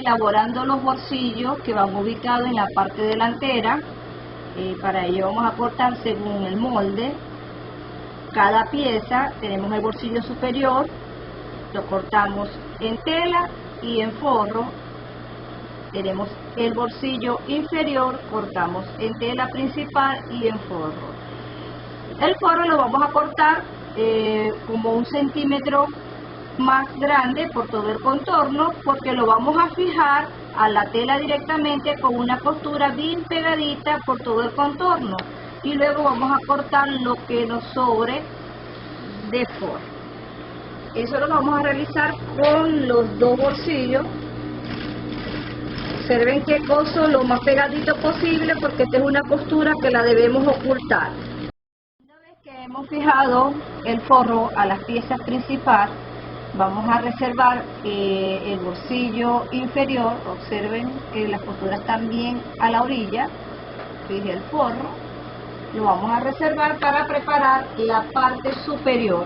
elaborando los bolsillos que van ubicados en la parte delantera. Para ello vamos a cortar según el molde. Cada pieza, tenemos el bolsillo superior, lo cortamos en tela y en forro. Tenemos el bolsillo inferior, cortamos en tela principal y en forro. El forro lo vamos a cortar como 1 centímetro más grande por todo el contorno, porque lo vamos a fijar a la tela directamente con una costura bien pegadita por todo el contorno, y luego vamos a cortar lo que nos sobre de forro. Eso lo vamos a realizar con los dos bolsillos. Observen que coso lo más pegadito posible, porque esta es una costura que la debemos ocultar. Una vez que hemos fijado el forro a las piezas principales, vamos a reservar el bolsillo inferior. Observen que las costuras están bien a la orilla. Fije el forro, lo vamos a reservar para preparar la parte superior.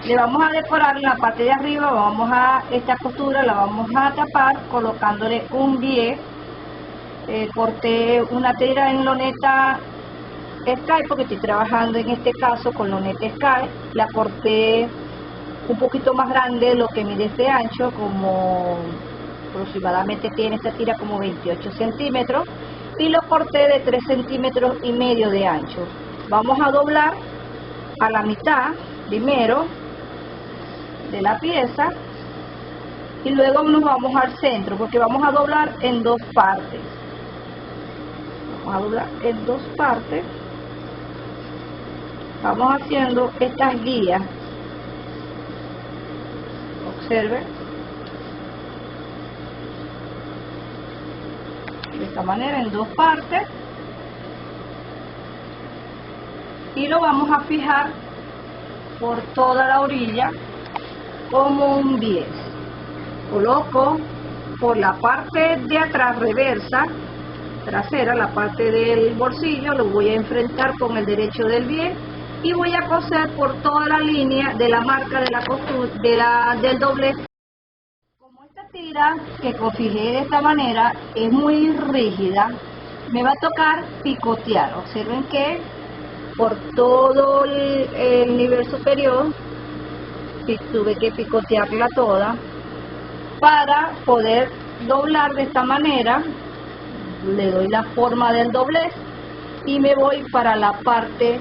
Le vamos a decorar la parte de arriba. Esta costura la vamos a tapar colocándole un bies. Corté una tela en loneta Sky, porque estoy trabajando en este caso con loneta Sky. La corté un poquito más grande de lo que mide este ancho, como aproximadamente tiene esta tira como 28 centímetros, y lo corté de 3,5 centímetros de ancho. Vamos a doblar a la mitad primero de la pieza y luego nos vamos al centro, porque vamos a doblar en dos partes. Vamos a doblar en dos partes. Vamos haciendo estas guías. Observen, de esta manera en dos partes, y lo vamos a fijar por toda la orilla como un bies. Coloco por la parte de atrás reversa, trasera, la parte del bolsillo, lo voy a enfrentar con el derecho del bies y voy a coser por toda la línea de la marca de la costura del doblez. Como esta tira que cosijé de esta manera es muy rígida, me va a tocar picotear. Observen que por todo el nivel superior tuve que picotearla toda para poder doblar de esta manera. Le doy la forma del doblez y me voy para la parte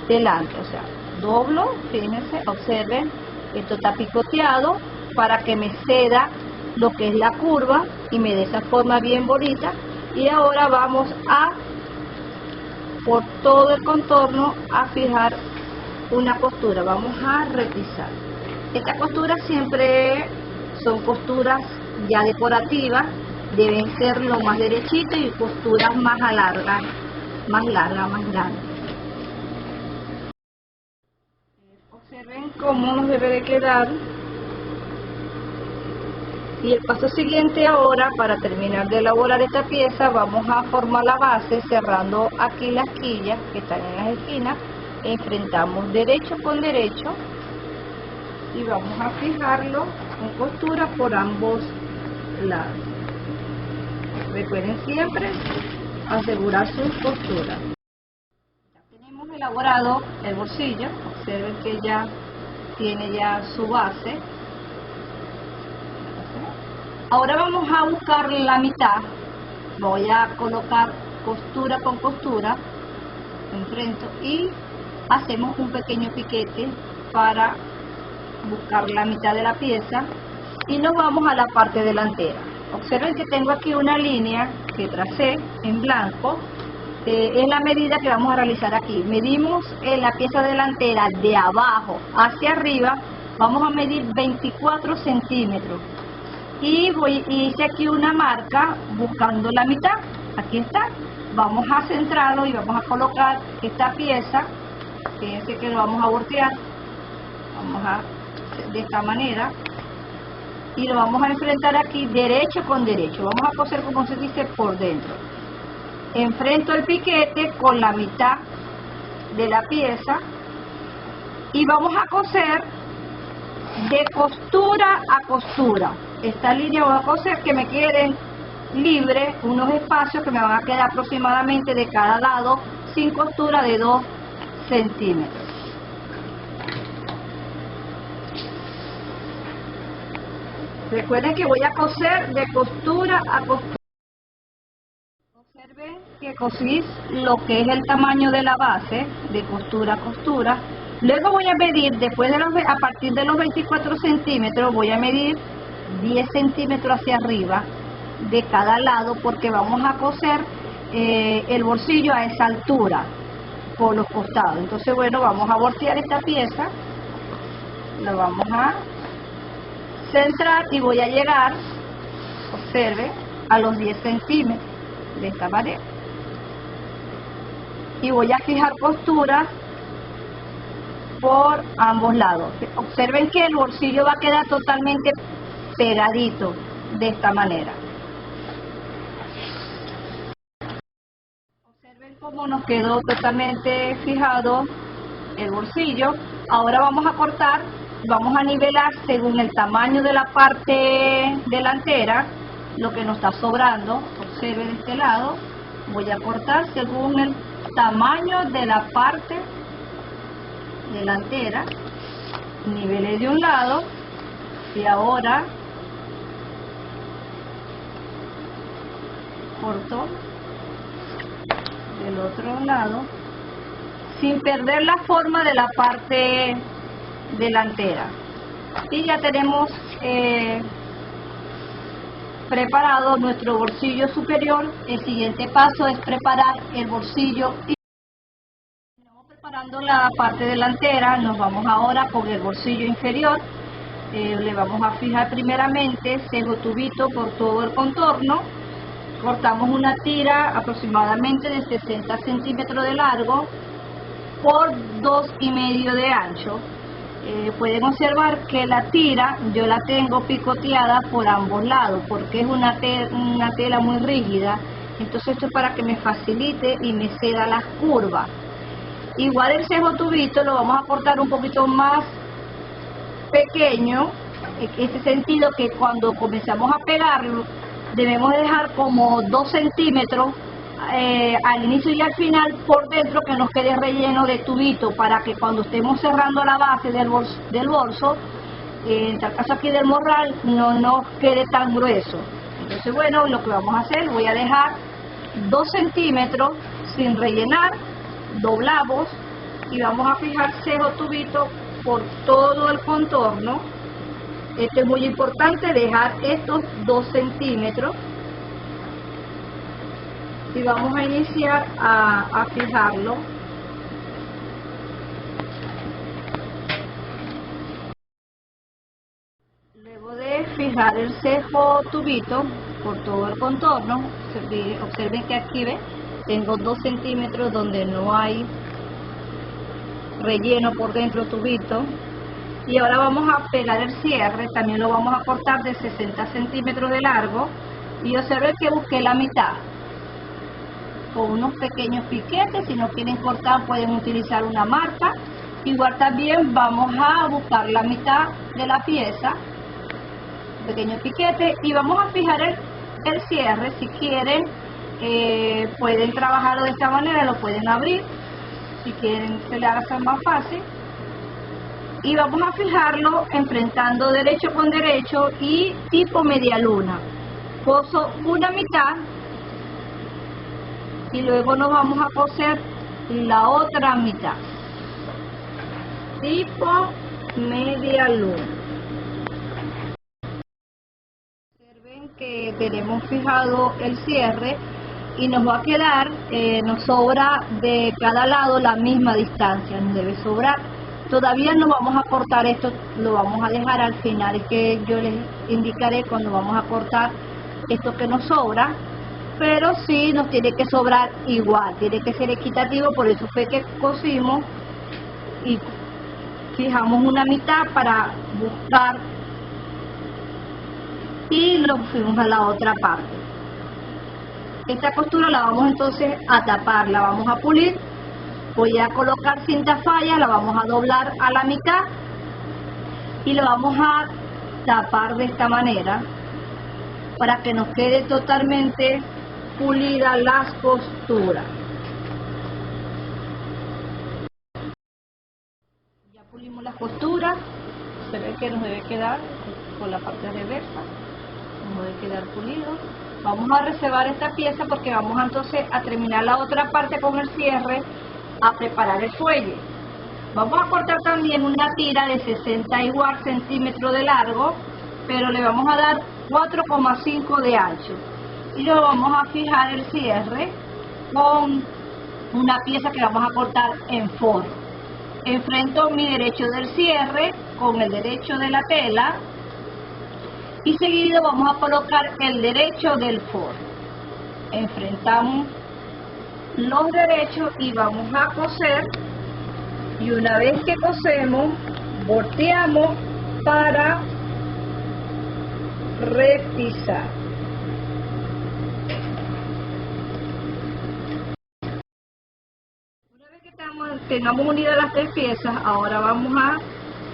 delante, o sea, doblo, fíjense, observen, esto está picoteado para que me ceda lo que es la curva y me dé esa forma bien bonita. Y ahora vamos a, por todo el contorno, a fijar una costura. Vamos a repisar. Esta costura siempre son costuras ya decorativas, deben ser lo más derechito y costuras más largas, más grandes. Observen cómo nos debe de quedar. Y el paso siguiente ahora, para terminar de elaborar esta pieza, vamos a formar la base cerrando aquí las quillas que están en las esquinas. Enfrentamos derecho con derecho y vamos a fijarlo con costura por ambos lados. Recuerden siempre asegurar sus costuras. Ya tenemos elaborado el bolsillo. Observen que ya tiene ya su base. Ahora vamos a buscar la mitad. Voy a colocar costura con costura, enfrento y hacemos un pequeño piquete para buscar la mitad de la pieza y nos vamos a la parte delantera. Observen que tengo aquí una línea que tracé en blanco. Es la medida que vamos a realizar aquí. Medimos en la pieza delantera de abajo hacia arriba, vamos a medir 24 centímetros. Y hice aquí una marca buscando la mitad. Aquí está. Vamos a centrarlo y vamos a colocar esta pieza. Fíjense que lo vamos a voltear. Vamos a de esta manera. Y lo vamos a enfrentar aquí derecho con derecho. Vamos a coser, como se dice, por dentro. Enfrento el piquete con la mitad de la pieza. Y vamos a coser de costura a costura. esta línea voy a coser que me queden libres unos espacios que me van a quedar aproximadamente de cada lado sin costura de 2 centímetros. Recuerden que voy a coser de costura a costura. Observen que cosí lo que es el tamaño de la base de costura a costura. Luego voy a medir, a partir de los 24 centímetros, voy a medir 10 centímetros hacia arriba de cada lado, porque vamos a coser el bolsillo a esa altura por los costados. Entonces, bueno, vamos a voltear esta pieza, la vamos a centrar y voy a llegar, observe, a los 10 centímetros de esta manera. Y voy a fijar costura por ambos lados. Observen que el bolsillo va a quedar totalmente pegadito de esta manera. Observen cómo nos quedó totalmente fijado el bolsillo. Ahora vamos a cortar, vamos a nivelar según el tamaño de la parte delantera, lo que nos está sobrando. Observen de este lado, voy a cortar según el tamaño de la parte delantera, nivelé de un lado y ahora corto del otro lado sin perder la forma de la parte delantera. Y ya tenemos preparado nuestro bolsillo superior. El siguiente paso es preparar el bolsillo. Estamos preparando la parte delantera, nos vamos ahora con el bolsillo inferior. Le vamos a fijar primeramente cejo tubito por todo el contorno. Cortamos una tira aproximadamente de 60 centímetros de largo por 2,5 de ancho. Pueden observar que la tira yo la tengo picoteada por ambos lados porque es una tela muy rígida. Entonces esto es para que me facilite y me ceda las curvas. Igual el cejo tubito lo vamos a cortar un poquito más pequeño, en ese sentido que cuando comenzamos a pegarlo debemos dejar como 2 centímetros al inicio y al final por dentro, que nos quede relleno de tubito, para que cuando estemos cerrando la base del bolso, en tal caso aquí del morral, no nos quede tan grueso. Entonces, bueno, lo que vamos a hacer, voy a dejar 2 centímetros sin rellenar, doblamos y vamos a fijar cejo tubito por todo el contorno. Esto es muy importante, dejar estos 2 centímetros. Y vamos a iniciar a fijarlo. Luego de fijar el cejo tubito por todo el contorno, observen que aquí tengo 2 centímetros donde no hay relleno por dentro tubito. Y ahora vamos a pegar el cierre, también lo vamos a cortar de 60 centímetros de largo. Y observen que busqué la mitad con unos pequeños piquetes. Si no quieren cortar pueden utilizar una marca. Igual también vamos a buscar la mitad de la pieza, pequeño piquete, y vamos a fijar el cierre. Si quieren pueden trabajarlo de esta manera, lo pueden abrir si quieren se le haga más fácil, y vamos a fijarlo enfrentando derecho con derecho y tipo media luna. Coso una mitad y luego nos vamos a coser la otra mitad, tipo media luna. Observen que tenemos fijado el cierre y nos va a quedar, nos sobra de cada lado la misma distancia, nos debe sobrar. Todavía no vamos a cortar esto, lo vamos a dejar al final, es que yo les indicaré cuando vamos a cortar esto que nos sobra. Pero sí nos tiene que sobrar igual, tiene que ser equitativo, por eso fue que cosimos y fijamos una mitad para buscar y lo fuimos a la otra parte. Esta costura la vamos entonces a tapar, la vamos a pulir. Voy a colocar cinta falla, la vamos a doblar a la mitad y la vamos a tapar de esta manera. para que nos quede totalmente pulida las costuras. Ya pulimos las costuras, se ve que nos debe quedar por la parte reversa, nos debe quedar pulido. Vamos a reservar esta pieza porque vamos entonces a terminar la otra parte con el cierre, a preparar el fuelle. Vamos a cortar también una tira de 60 igual centímetros de largo, pero le vamos a dar 4,5 de ancho. Y lo vamos a fijar el cierre con una pieza que vamos a cortar en forro. Enfrento mi derecho del cierre con el derecho de la tela y seguido vamos a colocar el derecho del forro. Enfrentamos los derechos y vamos a coser, y una vez que cosemos volteamos para repisar. Una vez que tengamos unidas las tres piezas, ahora vamos a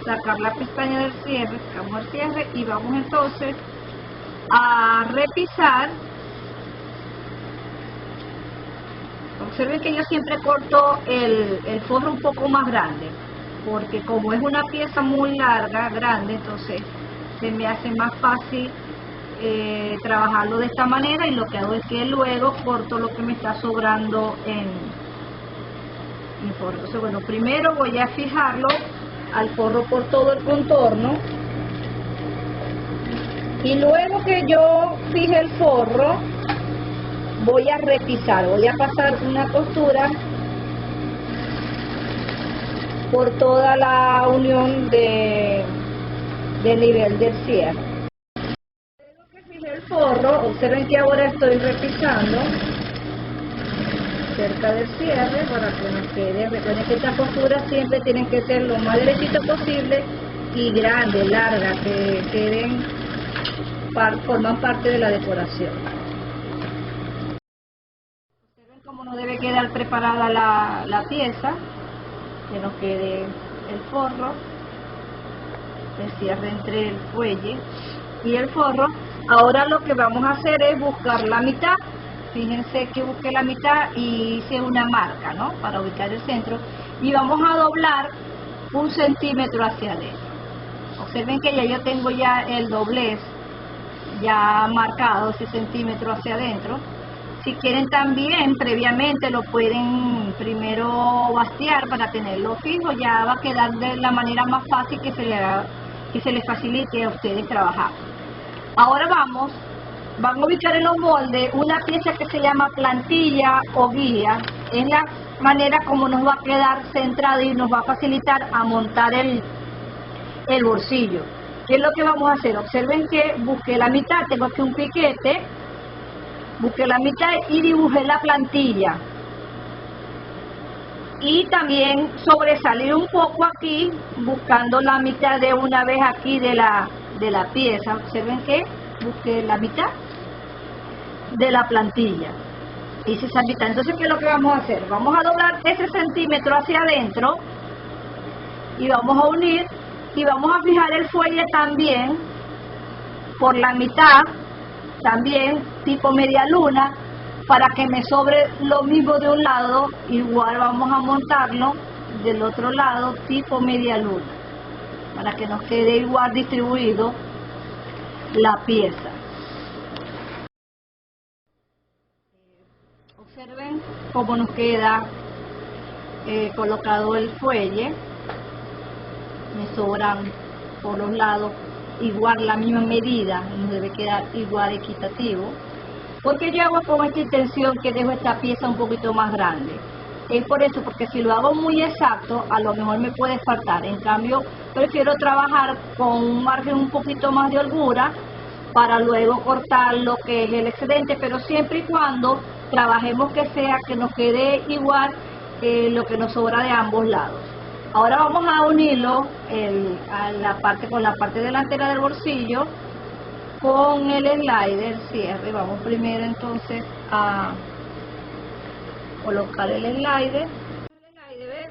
sacar la pestaña del cierre, sacamos el cierre y vamos entonces a repisar. Observen que yo siempre corto el forro un poco más grande, porque como es una pieza muy larga, grande, entonces se me hace más fácil trabajarlo de esta manera, y lo que hago es que luego corto lo que me está sobrando en forro. Entonces, bueno, primero voy a fijarlo al forro por todo el contorno, y luego que yo fije el forro voy a repisar, voy a pasar una costura por toda la unión del nivel del cierre. Luego que fije el forro, observen que ahora estoy repisando cerca del cierre para que nos quede. Recuerden que estas costuras siempre tienen que ser lo más derechito posible y grandes, largas, que queden, forman parte de la decoración. Observen cómo nos debe quedar preparada la pieza, que nos quede el forro, el cierre entre el fuelle y el forro. Ahora lo que vamos a hacer es buscar la mitad. Fíjense que busqué la mitad y hice una marca, ¿no?, para ubicar el centro, y vamos a doblar 1 centímetro hacia adentro. Observen que ya yo tengo ya el doblez ya marcado, ese centímetro hacia adentro. Si quieren también previamente lo pueden primero bastear para tenerlo fijo, ya va a quedar de la manera más fácil que se les facilite a ustedes trabajar. Ahora van a ubicar en los moldes una pieza que se llama plantilla o guía. Es la manera como nos va a quedar centrado y nos va a facilitar a montar el bolsillo. ¿Qué es lo que vamos a hacer? Observen que busqué la mitad, tengo aquí un piquete, busqué la mitad y dibujé la plantilla. Y también sobresalir un poco aquí, buscando la mitad de una vez aquí de la pieza. Observen que busqué la mitad de la plantilla, hice esa mitad. Entonces, ¿qué es lo que vamos a hacer? Vamos a doblar ese centímetro hacia adentro y vamos a unir, y vamos a fijar el fuelle también por la mitad, también tipo media luna, para que me sobre lo mismo de un lado. Igual vamos a montarlo del otro lado tipo media luna, para que nos quede igual distribuido la pieza. Observen cómo nos queda colocado el fuelle. Me sobran por los lados igual la misma medida, nos debe quedar igual equitativo, porque yo hago con esta intención que dejo esta pieza un poquito más grande. Es por eso, porque si lo hago muy exacto, a lo mejor me puede faltar. En cambio, prefiero trabajar con un margen un poquito más de holgura para luego cortar lo que es el excedente, pero siempre y cuando trabajemos que nos quede igual lo que nos sobra de ambos lados. Ahora vamos a unirlo con la parte delantera del bolsillo con el slider cierre. Vamos primero entonces a colocar el slider.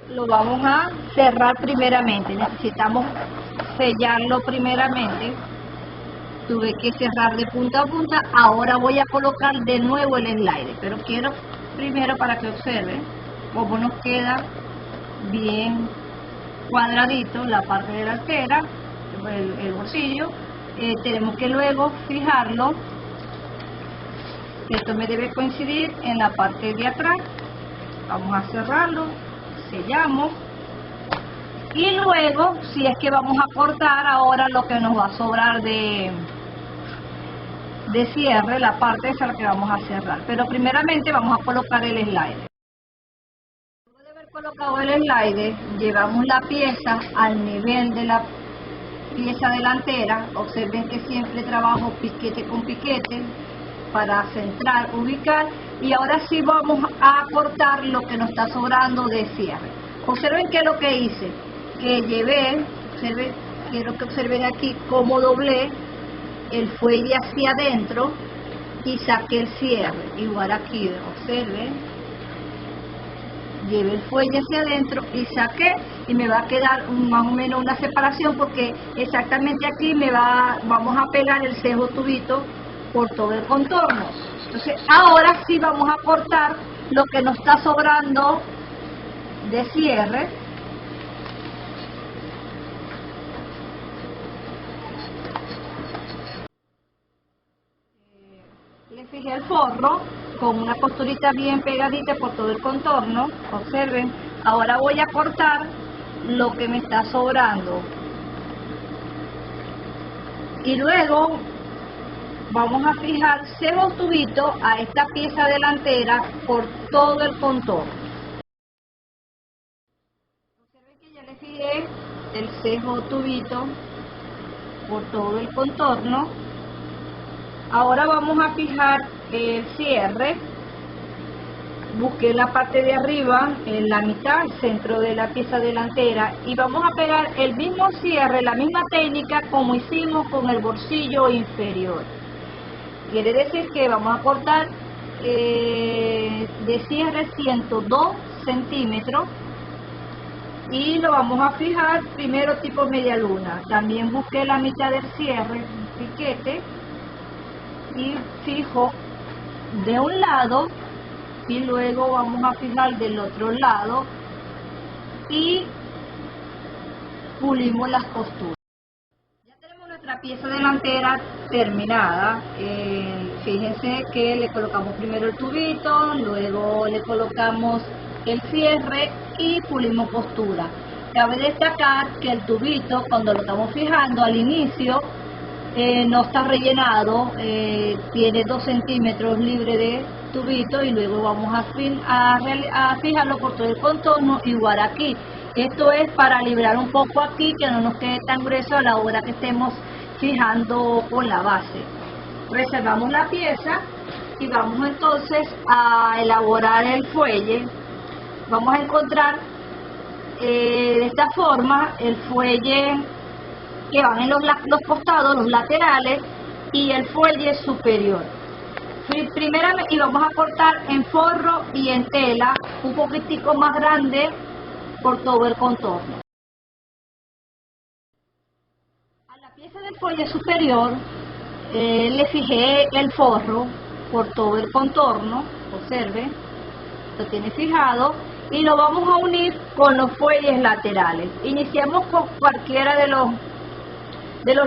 Lo vamos a cerrar primeramente, necesitamos sellarlo primeramente tuve que cerrar de punta a punta. Ahora voy a colocar de nuevo el slide, pero quiero primero para que observen cómo nos queda bien cuadradito la parte delantera, el bolsillo. Tenemos que luego fijarlo, esto me debe coincidir en la parte de atrás. Vamos a cerrarlo, sellamos, y luego si es que vamos a cortar ahora lo que nos va a sobrar de cierre, la parte esa es la que vamos a cerrar, pero primeramente vamos a colocar el slider. Luego de haber colocado el slider, llevamos la pieza al nivel de la pieza delantera. Observen que siempre trabajo piquete con piquete para centrar, ubicar, y ahora sí vamos a cortar lo que nos está sobrando de cierre. Observen que lo que hice, que llevé, quiero que observen aquí cómo doblé el fuelle hacia adentro y saqué el cierre. Igual aquí, observen, llevé el fuelle hacia adentro y saqué, y me va a quedar más o menos una separación, porque exactamente aquí vamos a pegar el cejo tubito por todo el contorno. Entonces ahora sí vamos a cortar lo que nos está sobrando de cierre. Le fijé el forro con una costurita bien pegadita por todo el contorno. Observen, ahora voy a cortar lo que me está sobrando, y luego vamos a fijar cejo tubito a esta pieza delantera por todo el contorno. Observen que ya le fijé el cejo tubito por todo el contorno. Ahora vamos a fijar el cierre. Busqué la parte de arriba, en la mitad, el centro de la pieza delantera, y vamos a pegar el mismo cierre, la misma técnica como hicimos con el bolsillo inferior. Quiere decir que vamos a cortar de cierre 102 centímetros y lo vamos a fijar primero tipo media luna. También busqué la mitad del cierre, piquete, y fijo de un lado, y luego vamos a fijar del otro lado y pulimos las costuras. Ya tenemos nuestra pieza delantera terminada. Fíjense que le colocamos primero el tubito, luego le colocamos el cierre y pulimos costura. Cabe destacar que el tubito, cuando lo estamos fijando al inicio, no está rellenado, tiene 2 centímetros libre de tubito, y luego vamos a fijarlo por todo el contorno, igual aquí. Esto es para liberar un poco aquí, que no nos quede tan grueso a la hora que estemos fijando con la base. Reservamos la pieza y vamos entonces a elaborar el fuelle. Vamos a encontrar de esta forma el fuelle que van en los costados, los laterales, y el fuelle superior. Primeramente, y vamos a cortar en forro y en tela un poquitico más grande por todo el contorno. A la pieza del fuelle superior le fijé el forro por todo el contorno. Observen, lo tiene fijado, y lo vamos a unir con los fuelles laterales. Iniciamos con cualquiera de los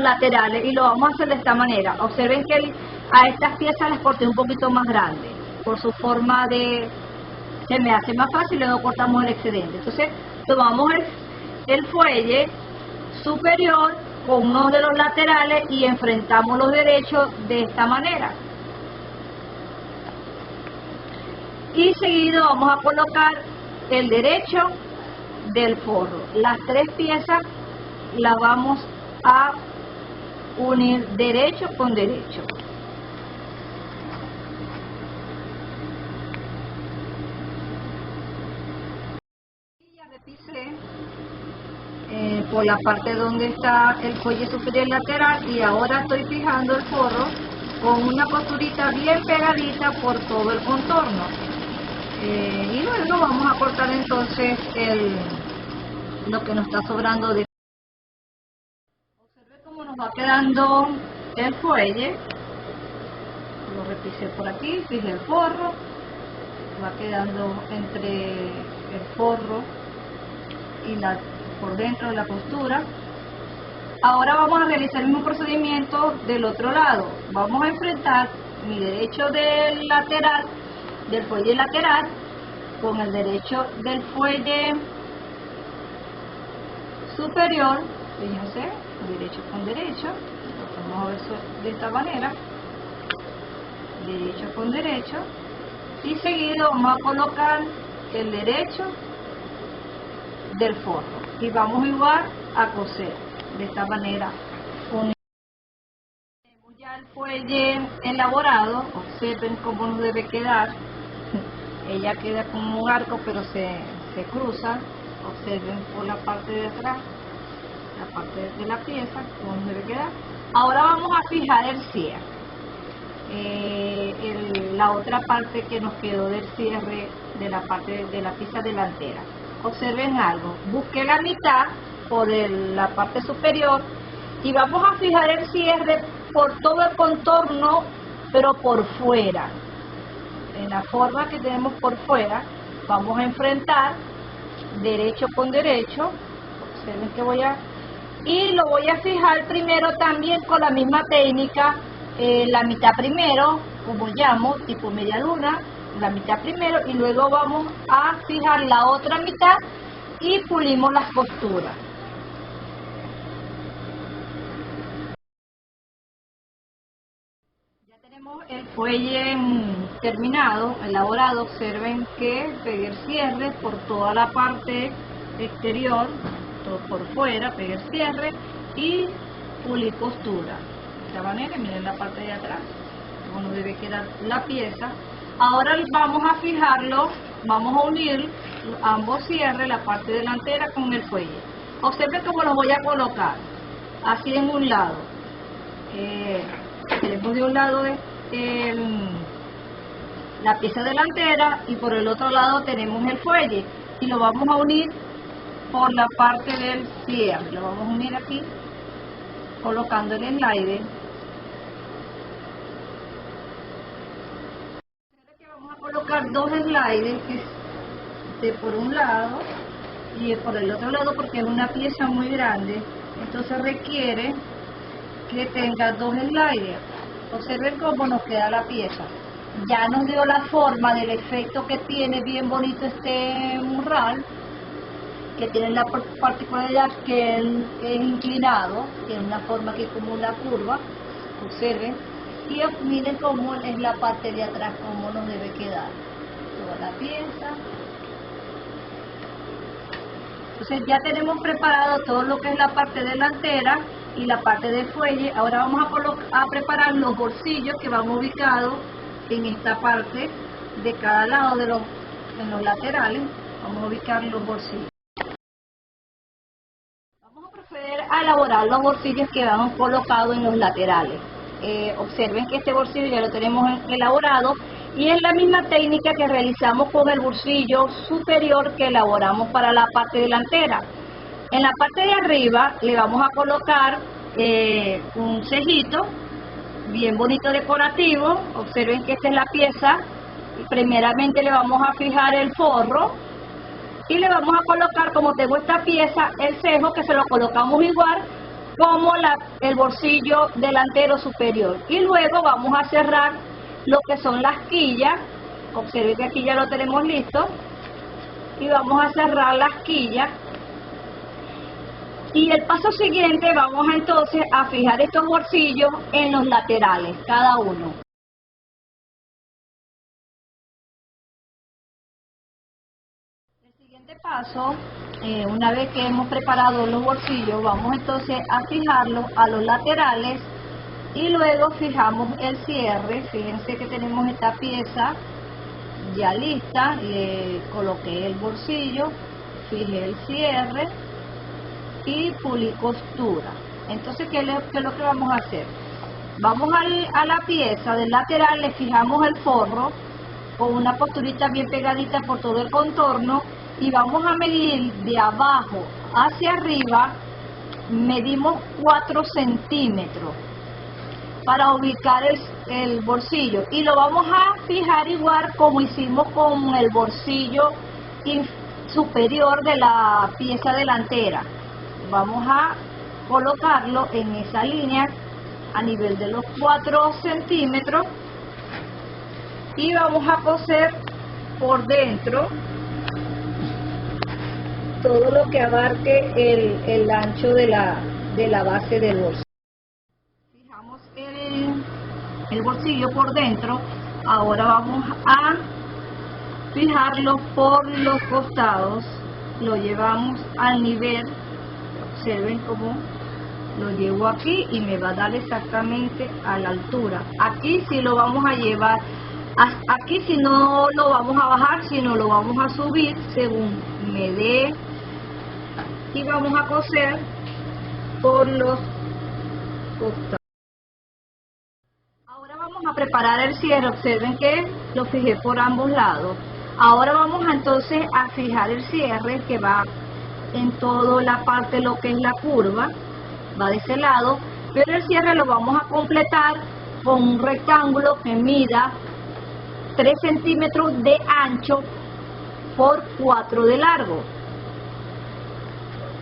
laterales y lo vamos a hacer de esta manera. Observen que a estas piezas las corté un poquito más grandes por su forma se me hace más fácil, luego cortamos el excedente. Entonces tomamos el fuelle superior con uno de los laterales y enfrentamos los derechos de esta manera, y seguido vamos a colocar el derecho del forro. Las 3 piezas las vamos a unir derecho con derecho. Y ya repisé por la parte donde está el fuelle superior lateral, y ahora estoy fijando el forro con una costurita bien pegadita por todo el contorno. Y luego vamos a cortar entonces lo que nos está sobrando de. Observe cómo nos va quedando el fuelle, lo repisé por aquí, fijé el forro, va quedando entre el forro y por dentro de la costura. Ahora vamos a realizar el mismo procedimiento del otro lado. Vamos a enfrentar mi derecho del lateral, del fuelle lateral, con el derecho del fuelle superior. Fíjense, derecho con derecho. Vamos a ver de esta manera, derecho con derecho, y seguido vamos a colocar el derecho del forro y vamos igual a coser de esta manera. Tenemos ya el fuelle elaborado, observen cómo nos debe quedar. Ella queda como un arco, pero se cruza. Observen por la parte de atrás, la parte de la pieza, cómo nos debe quedar. Ahora vamos a fijar el cierre, la otra parte que nos quedó del cierre de la parte de la pieza delantera. Observen algo, busqué la mitad por la parte superior y vamos a fijar el cierre por todo el contorno, pero por fuera. En la forma que tenemos por fuera, vamos a enfrentar derecho con derecho. Observen que y lo voy a fijar primero también con la misma técnica, la mitad primero, como llamo, tipo media luna, la mitad primero, y luego vamos a fijar la otra mitad y pulimos las costuras. Ya tenemos el fuelle terminado, elaborado. Observen que pegué el cierre por toda la parte exterior, todo por fuera, pegué el cierre y pulí costura. De esta manera, miren la parte de atrás, cómo debe quedar la pieza. Ahora vamos a fijarlo, vamos a unir ambos cierres, la parte delantera con el fuelle. Observen cómo los voy a colocar, así en un lado. Tenemos de un lado la pieza delantera y por el otro lado tenemos el fuelle, y lo vamos a unir por la parte del cierre. Lo vamos a unir aquí colocando el slide. Vamos a colocar dos sliders por un lado y por el otro lado, porque es una pieza muy grande, entonces requiere que tenga dos sliders. Observen cómo nos queda la pieza. Ya nos dio la forma del efecto que tiene, bien bonito este morral, que tiene la particularidad que es inclinado, tiene una forma que es como una curva. Observen y miren cómo es la parte de atrás, cómo nos debe quedar toda la pieza. Entonces ya tenemos preparado todo lo que es la parte delantera y la parte del fuelle. Ahora vamos a preparar los bolsillos que van ubicados en esta parte de cada lado en los laterales. Vamos a ubicar los bolsillos. Vamos a proceder a elaborar los bolsillos que van colocados en los laterales. Observen que este bolsillo ya lo tenemos elaborado y es la misma técnica que realizamos con el bolsillo superior que elaboramos para la parte delantera. En la parte de arriba le vamos a colocar un cejito bien bonito decorativo. Observen que esta es la pieza y primeramente le vamos a fijar el forro y le vamos a colocar, como tengo esta pieza, el cejo, que se lo colocamos igual como el bolsillo delantero superior, y luego vamos a cerrar lo que son las quillas. Observen que aquí ya lo tenemos listo y vamos a cerrar las quillas. Y el paso siguiente vamos entonces a fijar estos bolsillos en los laterales, cada uno. El siguiente paso, una vez que hemos preparado los bolsillos, vamos entonces a fijarlos a los laterales y luego fijamos el cierre. Fíjense que tenemos esta pieza ya lista, le coloqué el bolsillo, fijé el cierre y pulí costura. Entonces, ¿qué es lo que vamos a hacer? Vamos a la pieza del lateral, le fijamos el forro con una costurita bien pegadita por todo el contorno y vamos a medir de abajo hacia arriba, medimos 4 centímetros. para ubicar el bolsillo, y lo vamos a fijar igual como hicimos con el bolsillo superior de la pieza delantera. Vamos a colocarlo en esa línea a nivel de los 4 centímetros y vamos a coser por dentro todo lo que abarque el ancho de la base del bolsillo. Fijamos el bolsillo por dentro. Ahora vamos a fijarlo por los costados, lo llevamos al nivel. Observen cómo lo llevo aquí y me va a dar exactamente a la altura. Aquí sí lo vamos a llevar, aquí si no lo vamos a bajar, sino lo vamos a subir según me dé, y vamos a coser por los costados. Ahora vamos a preparar el cierre. Observen que lo fijé por ambos lados. Ahora vamos entonces a fijar el cierre que va en toda la parte, lo que es la curva, va de ese lado, pero el cierre lo vamos a completar con un rectángulo que mida 3 centímetros de ancho por 4 de largo.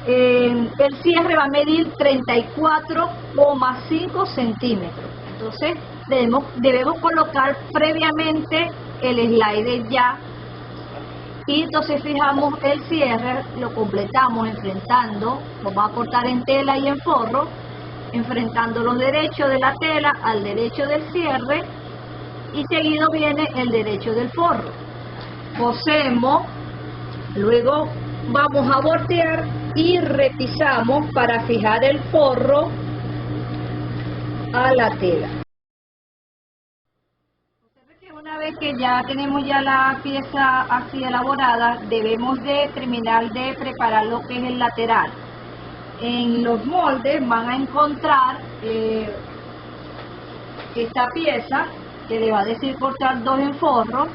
El cierre va a medir 34,5 centímetros. Entonces debemos colocar previamente el slider ya, y entonces fijamos el cierre, lo completamos enfrentando, vamos a cortar en tela y en forro, enfrentando los derechos de la tela al derecho del cierre, y seguido viene el derecho del forro. Cosemos, luego vamos a voltear y repisamos para fijar el forro a la tela. Una vez que ya tenemos ya la pieza así elaborada, debemos de terminar de preparar lo que es el lateral. En los moldes van a encontrar esta pieza que le va a decir cortar 2 en forro.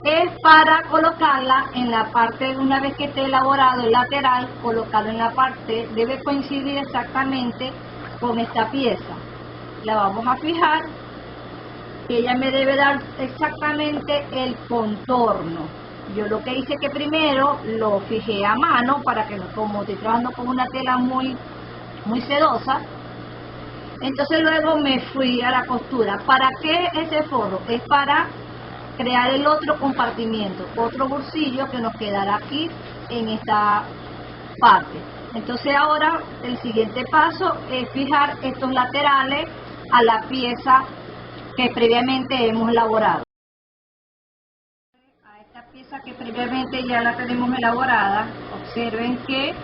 Es para colocarla en la parte, una vez que esté elaborado el lateral, colocarlo en la parte, debe coincidir exactamente con esta pieza. La vamos a fijar. Ella me debe dar exactamente el contorno. Yo lo que hice que primero lo fijé a mano para que no, como estoy trabajando con una tela muy sedosa, entonces luego me fui a la costura. ¿Para qué ese forro? Es para crear el otro compartimiento, otro bolsillo que nos quedará aquí en esta parte. Entonces ahora el siguiente paso es fijar estos laterales a la pieza que previamente hemos elaborado. A esta pieza que previamente ya la tenemos elaborada, observen que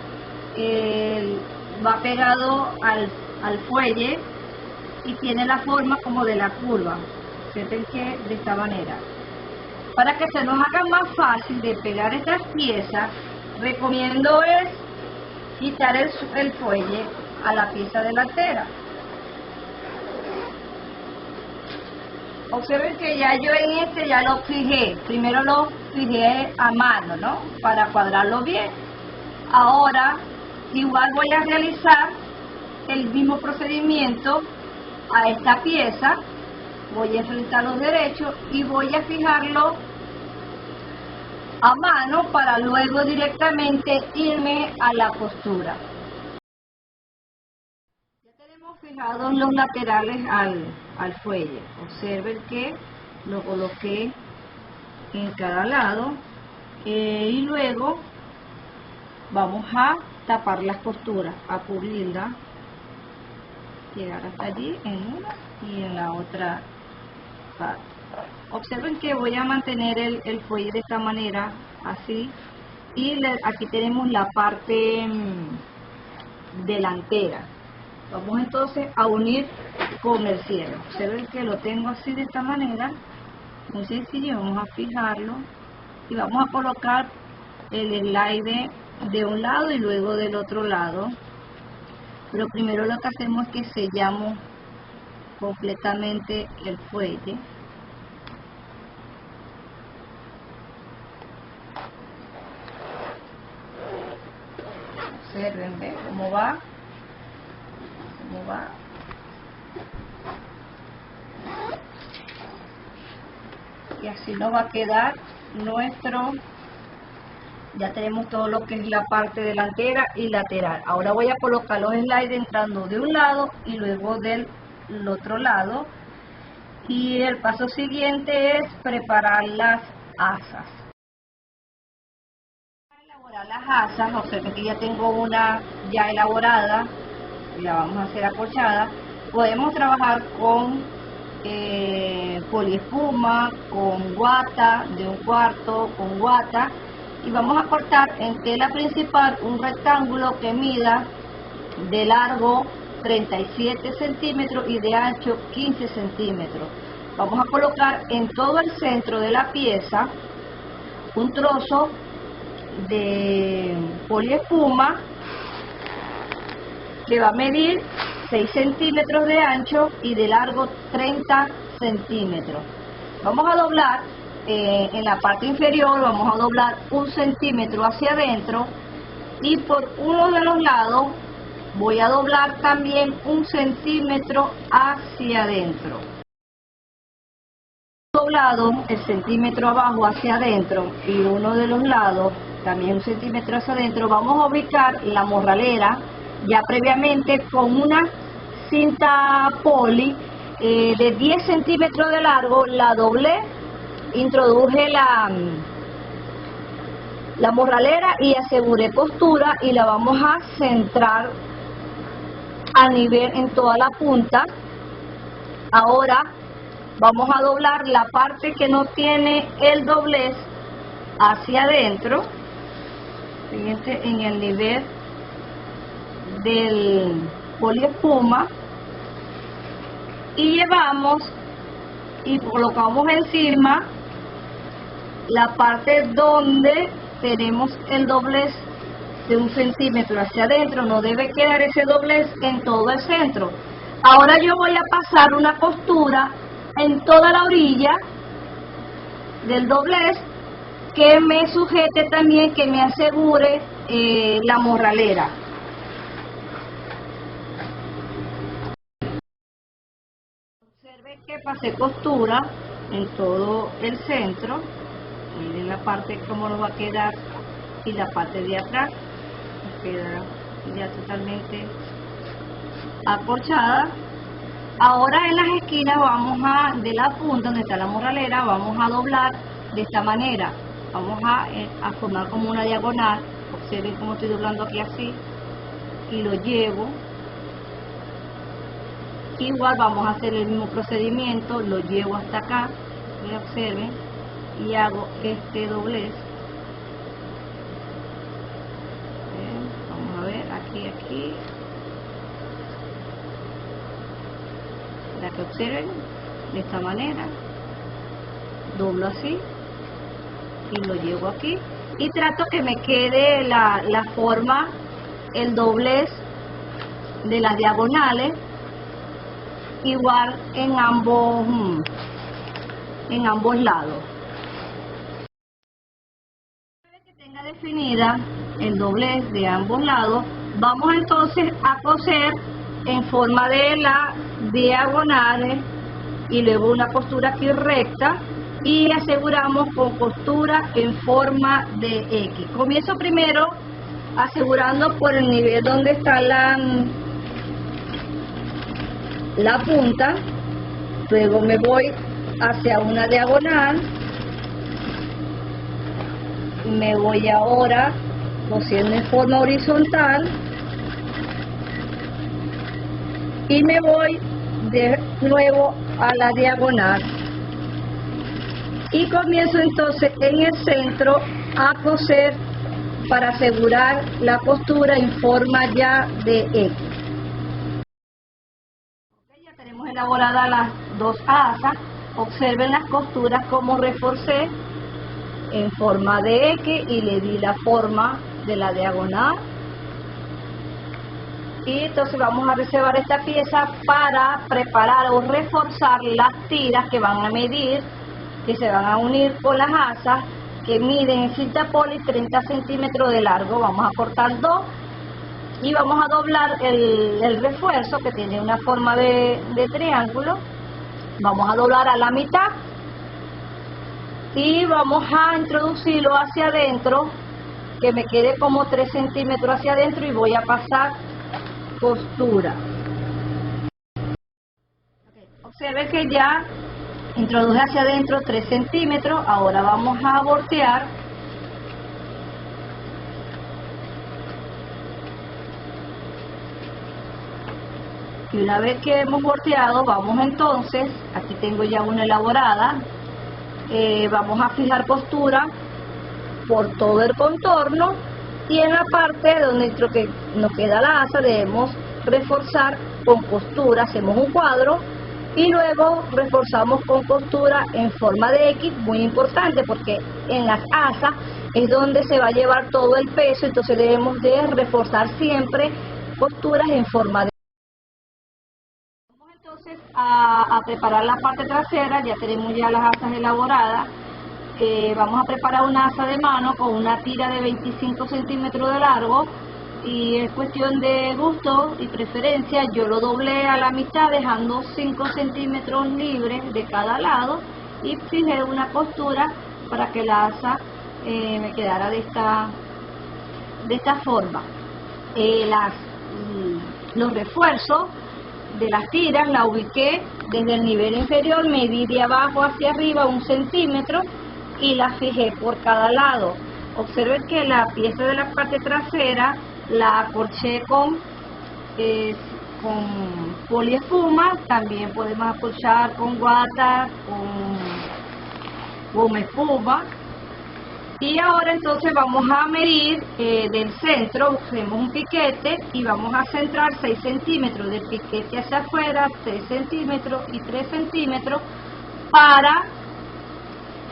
va pegado al fuelle y tiene la forma como de la curva. Observen que de esta manera. Para que se nos haga más fácil de pegar estas piezas, recomiendo es quitar el fuelle a la pieza delantera. Observen que ya yo en este ya lo fijé, primero lo fijé a mano, ¿no? Para cuadrarlo bien. Ahora igual voy a realizar el mismo procedimiento a esta pieza, voy a enfrentar los derechos y voy a fijarlo a mano para luego directamente irme a la costura. Fijados los laterales al fuelle. Observen que lo coloqué en cada lado y luego vamos a tapar las costuras, a cubrirlas, llegar hasta allí en una y en la otra parte. Observen que voy a mantener el fuelle de esta manera, así, y aquí tenemos la parte delantera. Vamos entonces a unir con el cierre. Observen que lo tengo así de esta manera, muy sencillo. Vamos a fijarlo y vamos a colocar el slider de un lado y luego del otro lado. Pero primero lo que hacemos es que sellamos completamente el fuelle. Observen, ¿ve cómo va? y así nos va a quedar nuestro. Ya tenemos todo lo que es la parte delantera y lateral. Ahora voy a colocar los slides entrando de un lado y luego del otro lado. Y el paso siguiente es preparar las asas. Para elaborar las asas, observen que ya tengo una ya elaborada, y la vamos a hacer acolchada. Podemos trabajar con poliespuma, con guata de 1/4, con guata. Y vamos a cortar en tela principal un rectángulo que mida de largo 37 centímetros y de ancho 15 centímetros. Vamos a colocar en todo el centro de la pieza un trozo de poliespuma que va a medir 6 centímetros de ancho y de largo 30 centímetros. Vamos a doblar en la parte inferior, vamos a doblar 1 centímetro hacia adentro y por uno de los lados voy a doblar también 1 centímetro hacia adentro. Doblado el centímetro abajo hacia adentro y uno de los lados también 1 centímetro hacia adentro, vamos a ubicar la morralera ya previamente con una cinta poli de 10 centímetros de largo. La doblé, introduje la morralera y aseguré postura y la vamos a centrar a nivel en toda la punta. Ahora vamos a doblar la parte que no tiene el doblez hacia adentro, fíjense, en el nivel del poliespuma, y llevamos y colocamos encima la parte donde tenemos el doblez de 1 centímetro hacia adentro. No debe quedar ese doblez en todo el centro. Ahora yo voy a pasar una costura en toda la orilla del doblez que me sujete también, que me asegure la morralera. Observe que pasé costura en todo el centro. Miren la parte como nos va a quedar y la parte de atrás nos queda ya totalmente acolchada. Ahora en las esquinas de la punta donde está la morralera, vamos a doblar de esta manera. Vamos a formar como una diagonal. Observen cómo estoy doblando aquí así y lo llevo. Igual vamos a hacer el mismo procedimiento, lo llevo hasta acá, y observen, y hago este doblez. Vamos a ver, aquí. Para que observen, de esta manera, doblo así, y lo llevo aquí, y trato que me quede la forma, el doblez de las diagonales, igual en ambos lados. Una vez que tenga definida el doblez de ambos lados, vamos entonces a coser en forma de las diagonales y luego una costura aquí recta y aseguramos con costura en forma de X. Comienzo primero asegurando por el nivel donde está la punta, luego me voy hacia una diagonal, me voy ahora cosiendo en forma horizontal y me voy de nuevo a la diagonal y comienzo entonces en el centro a coser para asegurar la costura en forma ya de X. Ya tenemos elaboradas las dos asas. Observen las costuras como reforcé en forma de X y le di la forma de la diagonal. Y entonces vamos a reservar esta pieza para preparar o reforzar las tiras que van a medir, que se van a unir con las asas, que miden en cinta poli 30 centímetros de largo. Vamos a cortar 2 y vamos a doblar el refuerzo, que tiene una forma de triángulo. Vamos a doblar a la mitad y vamos a introducirlo hacia adentro, que me quede como 3 centímetros hacia adentro, y voy a pasar costura. Observe que ya introduje hacia adentro 3 centímetros, ahora vamos a voltear. Y una vez que hemos volteado, vamos entonces, aquí tengo ya una elaborada, vamos a fijar costura por todo el contorno, y en la parte donde nos queda la asa debemos reforzar con costura, hacemos un cuadro y luego reforzamos con costura en forma de X, muy importante porque en las asas es donde se va a llevar todo el peso, entonces debemos de reforzar siempre costuras en forma de X. Vamos entonces a preparar la parte trasera, ya tenemos ya las asas elaboradas. Vamos a preparar una asa de mano con una tira de 25 centímetros de largo, y es cuestión de gusto y preferencia. Yo lo doblé a la mitad dejando 5 centímetros libres de cada lado y fijé una costura para que la asa me quedara de esta forma. Los refuerzos de las tiras la ubiqué desde el nivel inferior, medí de abajo hacia arriba 1 centímetro y la fijé por cada lado. Observen que la pieza de la parte trasera la acolché con poliespuma, también podemos acolchar con guata, con goma espuma. Y ahora entonces vamos a medir del centro, hacemos un piquete y vamos a centrar 6 centímetros del piquete hacia afuera, 6 centímetros y 3 centímetros para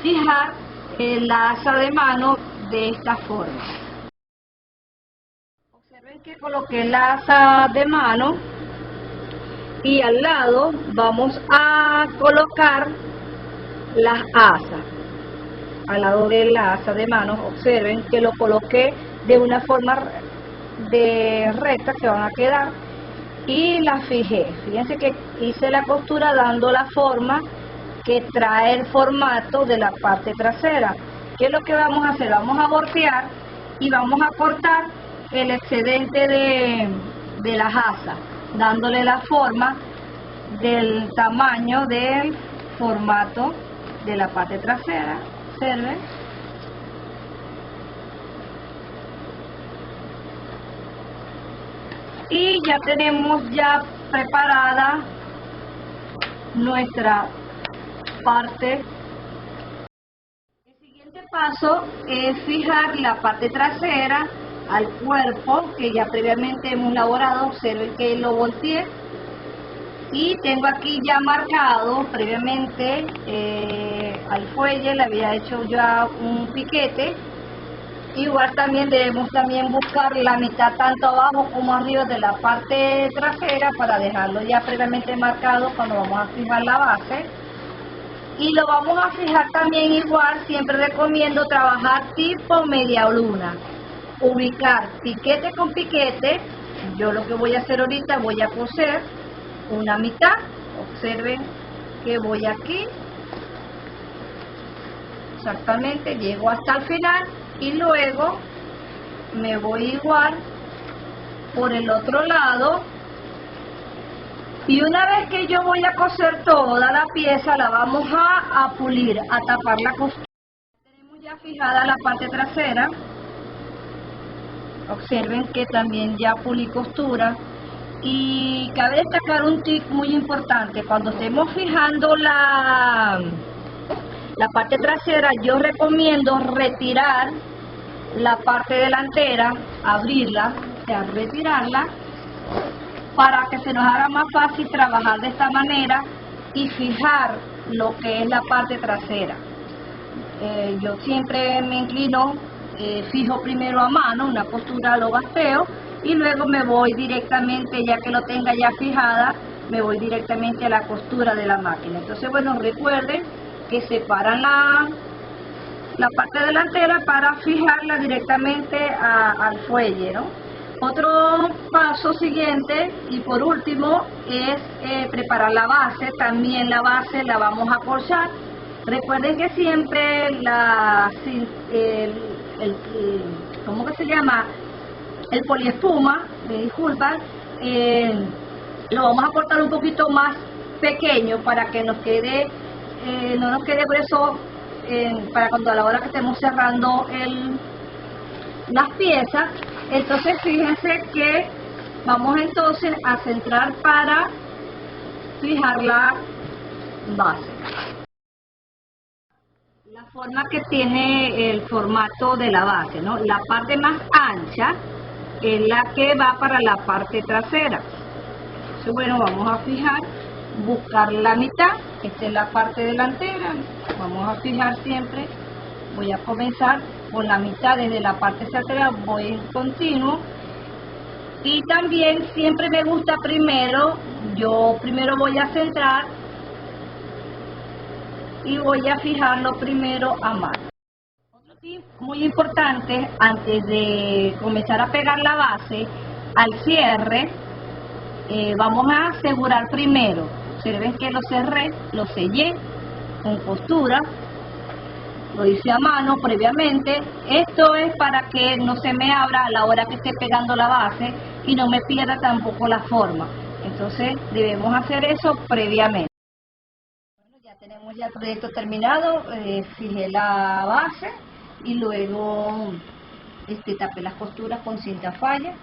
fijar la asa de mano de esta forma. Observen que coloqué la asa de mano y al lado vamos a colocar las asas. Al lado de la asa de mano, observen que lo coloqué de una forma de recta que van a quedar y la fijé. Fíjense que hice la costura dando la forma que trae el formato de la parte trasera. ¿Qué es lo que vamos a hacer? Vamos a voltear y vamos a cortar el excedente de las asas, dándole la forma del tamaño del formato de la parte trasera. Observen. Y ya tenemos ya preparada nuestra parte. El siguiente paso es fijar la parte trasera al cuerpo que ya previamente hemos elaborado. Observen que lo volteé y tengo aquí ya marcado previamente al fuelle, le había hecho ya un piquete. Igual también debemos buscar la mitad tanto abajo como arriba de la parte trasera para dejarlo ya previamente marcado cuando vamos a fijar la base. Y lo vamos a fijar también igual, siempre recomiendo trabajar tipo media luna, ubicar piquete con piquete. Yo lo que voy a hacer ahorita, voy a coser una mitad. Observen que voy aquí, exactamente, llego hasta el final y luego me voy igual por el otro lado. Y una vez que yo voy a coser toda la pieza, la vamos a pulir, a tapar la costura. Tenemos ya fijada la parte trasera. Observen que también ya pulí costura. Y cabe destacar un tip muy importante: cuando estemos fijando la parte trasera, yo recomiendo retirar la parte delantera, abrirla, o sea, retirarla, para que se nos haga más fácil trabajar de esta manera y fijar lo que es la parte trasera. Yo siempre me inclino, fijo primero a mano, una costura lo basteo y luego me voy directamente, ya que lo tenga ya fijada, me voy directamente a la costura de la máquina. Entonces, bueno, recuerden que separan la parte delantera para fijarla directamente al fuelle, ¿no? Otro paso siguiente y por último es preparar la base. También la base la vamos a cortar Recuerden que siempre ¿cómo que se llama? El poliespuma, me disculpan, lo vamos a cortar un poquito más pequeño para que nos quede, no nos quede grueso para cuando a la hora que estemos cerrando las piezas. Entonces fíjense que vamos entonces a centrar para fijar la base. La forma que tiene el formato de la base, ¿no? La parte más ancha es la que va para la parte trasera. Entonces, bueno, vamos a fijar, buscar la mitad. Esta es la parte delantera. Vamos a fijar siempre. Voy a comenzar con la mitad desde la parte trasera, voy en continuo. Y también siempre me gusta yo primero voy a centrar y voy a fijarlo primero a mano. Otro tip muy importante antes de comenzar a pegar la base, al cierre, vamos a asegurar primero. Observen que lo cerré, lo sellé con costura, lo hice a mano previamente. Esto es para que no se me abra a la hora que esté pegando la base y no me pierda tampoco la forma. Entonces debemos hacer eso previamente. Ya tenemos ya el proyecto terminado, fijé la base y luego tapé las costuras con cinta falla.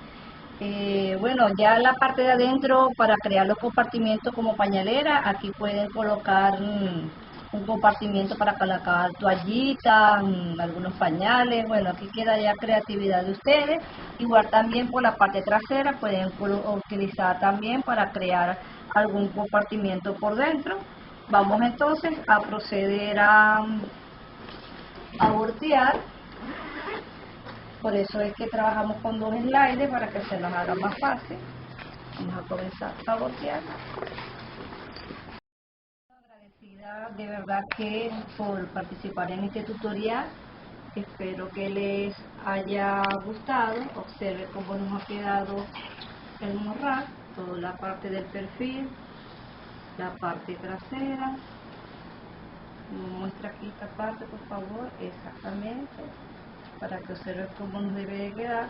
Bueno, ya la parte de adentro para crear los compartimientos como pañalera, aquí pueden colocar un compartimiento para colocar toallitas, algunos pañales. Bueno, aquí queda ya creatividad de ustedes. Igual también por la parte trasera pueden utilizar también para crear algún compartimiento por dentro. Vamos entonces a proceder a voltear. Por eso es que trabajamos con 2 sliders para que se nos haga más fácil. Vamos a comenzar a voltear. Agradecida de verdad que por participar en este tutorial. Espero que les haya gustado. Observe cómo nos ha quedado el morral, toda la parte del perfil, la parte trasera. Muestra aquí esta parte, por favor, exactamente, para que observen cómo nos debe de quedar.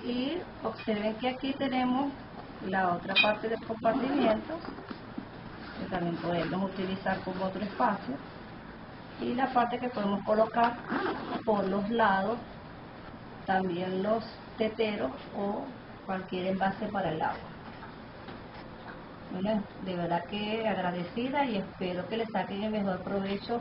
Y observen que aquí tenemos la otra parte del compartimiento, que también podemos utilizar como otro espacio, y la parte que podemos colocar por los lados, también los teteros o cualquier envase para el agua. Bueno, de verdad que agradecida y espero que le saquen el mejor provecho